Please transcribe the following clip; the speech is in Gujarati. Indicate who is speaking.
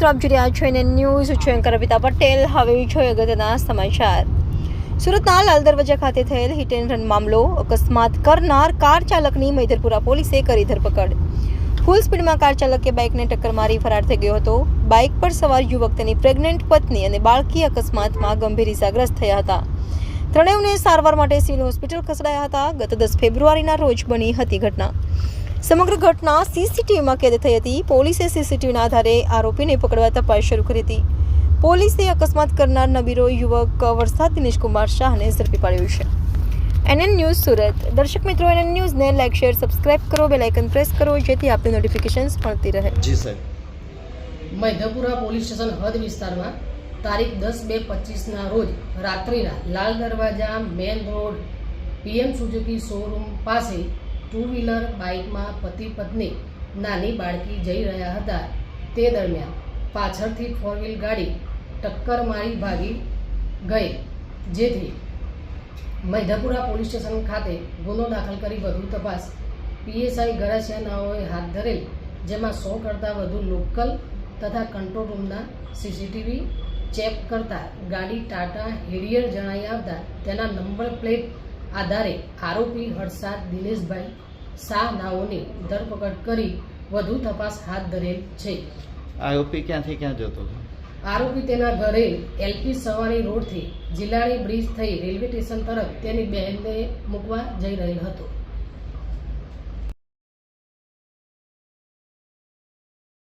Speaker 1: મિત્રો, આપ જોઈ રહ્યા છો એને ન્યૂઝ છું કવિતા પટેલ। હવે જોઈએ અગત્યના સમાચાર। સુરતના લાલ દરવાજા ખાતે થયેલ હિટ એન્ડ રન મામલો। અકસ્માત કરનાર કાર ચાલકની મૈધરપુરા પોલીસે કરી ધરપકડ। ફૂલ સ્પીડમાં કાર ચાલકે બાઇકને ટક્કર મારી ફરાર થઈ ગયો હતો। બાઇક પર સવાર યુવક, તેની પ્રેગ્નન્ટ પત્ની અને બાળકી અકસ્માતમાં ગંભીર ઇજાગ્રસ્ત થયા હતા। ત્રણેયને સારવાર માટે સિવિલ હોસ્પિટલ ખસેડાયા હતા। ગત 10 ફેબ્રુઆરીના રોજ બની હતી ઘટના। સમગ્ર ઘટના સીસીટીવીમાં કેદ થઈ હતી। પોલીસે સીસીટીવીના આધારે આરોપીને પકડવા તપાસ શરૂ કરી હતી। પોલીસે અકસ્માત કરનાર નબીરો યુવક વરસાદ દિનેશ કુમાર શાહને ઝડપી પાડ્યો છે। NN news Surat. દર્શક મિત્રો, એનએન ન્યૂઝને લાઇક, શેર, સબસ્ક્રાઇબ કરો, બેલ આઇકન પ્રેસ કરો જેથી આપને નોટિફિકેશન્સ મળતી રહે।
Speaker 2: જી સાહેબ,
Speaker 3: મૈધરપુરા પોલીસ સ્ટેશન હદ વિસ્તારમાં તારીખ 10/2/25ના રોજ રાત્રિના Lal Darwaja main road PM Suzuki showroom પાસે ટુ વ્હીલર બાઇકમાં પતિ પત્ની નાની બાળકી જઈ રહ્યા હતા। તે દરમિયાન પાછળથી 4 વ્હીલ ગાડી ટક્કર મારી ભાગી ગઈ, જેથી મૈધરપુરા પોલીસ સ્ટેશન ખાતે ગુનો દાખલ કરી વધુ તપાસ પીએસઆઈ ગરાસિયાનાઓએ હાથ ધરેલ, જેમાં 100 કરતાં વધુ લોકલ તથા કંટ્રોલ રૂમના સીસીટીવી ચેક કરતા ગાડી ટાટા હેરિયર જણાઈ આવતા તેના નંબર પ્લેટ આધારે આરોપી હર્ષાદ દિનેશભાઈ શાહ નાઓની ધરપકડ કરી વધુ તપાસ હાથ ધરેલ છે।
Speaker 2: આરોપી ક્યાંથી ક્યાં જતો હતો?
Speaker 3: આરોપી તેના ઘરે એલપી સવાણી રોડથી જિલ્લાની બ્રિજ થઈ રેલવે સ્ટેશન તરફ તેની બહેનને મૂકવા જઈ રહેલ હતો।